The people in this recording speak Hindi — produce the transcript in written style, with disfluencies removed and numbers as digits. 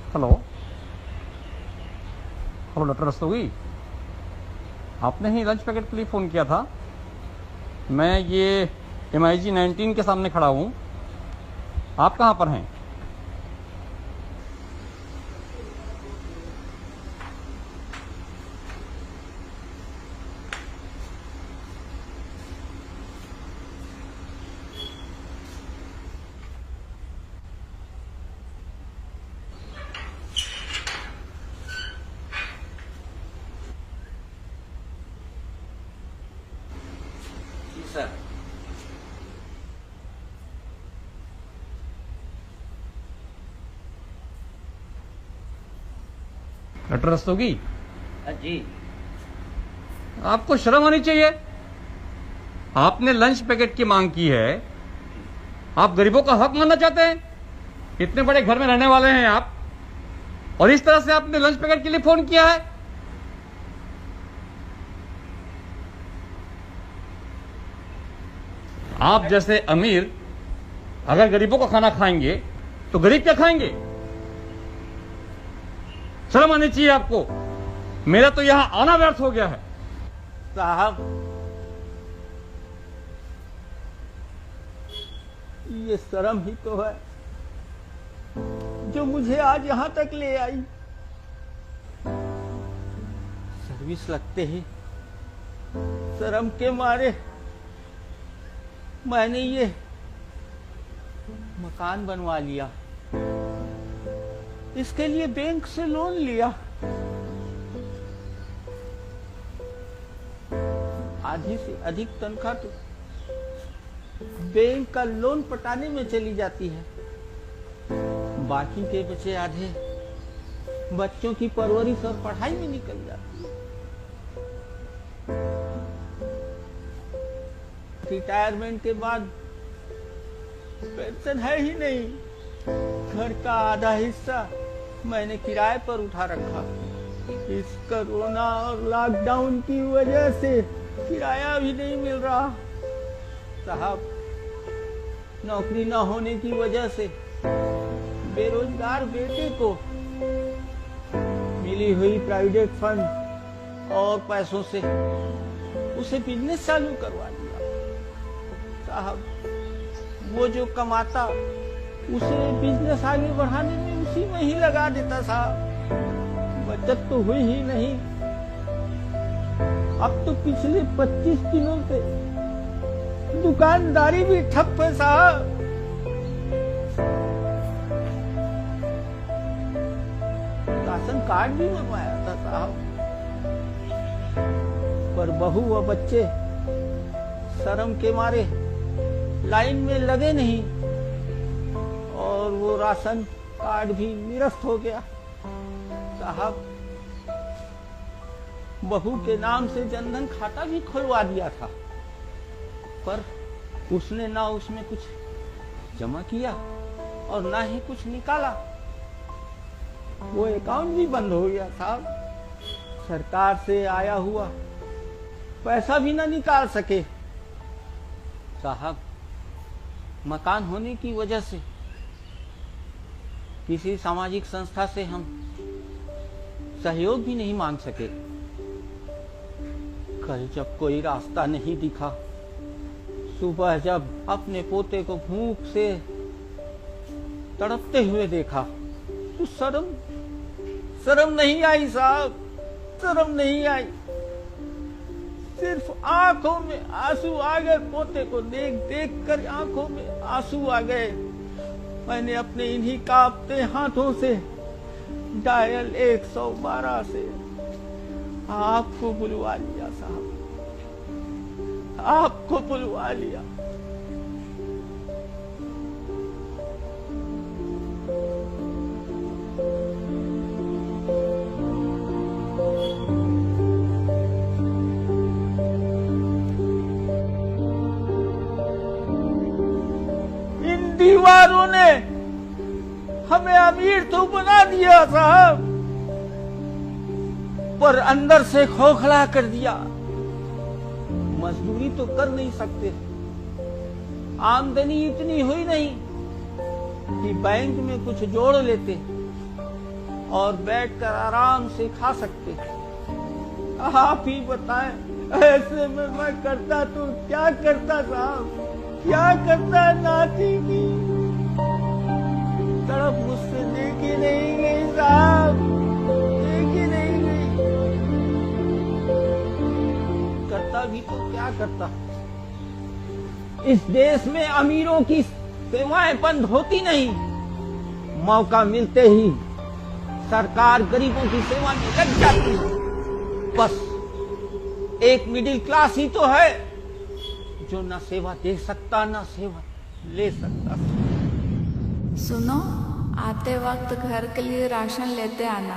हेलो हेलो डॉक्टर रस्तोगी, आपने ही लंच पैकेट के लिए फ़ोन किया था। मैं ये MIG 19 के सामने खड़ा हूँ। आप कहाँ पर हैं? जी सर। डॉक्टर रस्तोगी, जी। आपको शर्म आनी चाहिए। आपने लंच पैकेट की मांग की है। आप गरीबों का हक मानना चाहते हैं? इतने बड़े घर में रहने वाले हैं आप, और इस तरह से आपने लंच पैकेट के लिए फोन किया है। आप जैसे अमीर अगर गरीबों का खाना खाएंगे तो गरीब क्या खाएंगे? शर्म आनी चाहिए आपको। मेरा तो यहां आना व्यर्थ हो गया है। साहब, ये शर्म ही तो है जो मुझे आज यहां तक ले आई। सर्विस लगते ही शर्म के मारे मैंने ये मकान बनवा लिया, इसके लिए बैंक से लोन लिया। आधी से अधिक तनख्वाह तो बैंक का लोन पटाने में चली जाती है, बाकी के बचे आधे बच्चों की परवरिश और पढ़ाई में निकल जाती है। रिटायरमेंट के बाद पेंशन है ही नहीं। घर का आधा हिस्सा मैंने किराए पर उठा रखा। इस कोरोना और लॉकडाउन की वजह से किराया भी नहीं मिल रहा। साहब, नौकरी न होने की वजह से बेरोजगार बेटे को मिली हुई प्राइवेट फंड और पैसों से उसे बिजनेस चालू करवा दिया। साहब, वो जो कमाता उसे बिजनेस आगे बढ़ाने में उसी में ही लगा देता। साहब, बचत तो हुई ही नहीं। अब तो पिछले 25 दिनों से दुकानदारी भी ठप है। साहब, राशन कार्ड भी बनवाया था साहब, पर बहू व बच्चे शर्म के मारे लाइन में लगे नहीं और वो राशन कार्ड भी निरस्त हो गया। साहब, बहू के नाम से जनधन खाता भी खुलवा दिया था, पर उसने ना उसमें कुछ जमा किया और ना ही कुछ निकाला। वो अकाउंट भी बंद हो गया। साहब, सरकार से आया हुआ पैसा भी ना निकाल सके। साहब, मकान होने की वजह से किसी सामाजिक संस्था से हम सहयोग भी नहीं मांग सके। कल जब कोई रास्ता नहीं दिखा, सुबह जब अपने पोते को भूख से तड़पते हुए देखा, तो शर्म नहीं आई। साहब, शर्म नहीं आई। सिर्फ आंखों में आंसू आ गए। पोते को देख देख कर आंखों में आंसू आ गए। मैंने अपने इन्हीं कांपते हाथों से डायल 112 से आपको बुलवा लिया। साहब, आपको बुलवा लिया। इन दीवारों ने हमें अमीर तो बना दिया साहब, पर अंदर से खोखला कर दिया। मजदूरी तो कर नहीं सकते, आमदनी इतनी हुई नहीं कि बैंक में कुछ जोड़ लेते। और बैठकर आराम से खा सकते। आप ही बताएं, ऐसे में मैं करता तो क्या करता साहब, क्या करता नाती की तरफ मुझसे देखी नहीं गई साहब, देखी नहीं गई। करता भी तो क्या करता। इस देश में अमीरों की सेवाएं बंद होती नहीं, मौका मिलते ही सरकार गरीबों की सेवा में लग जाती है। बस एक मिडिल क्लास ही तो है जो ना सेवा दे सकता ना सेवा ले सकता। सुनो, आते वक्त घर के लिए राशन लेते आना।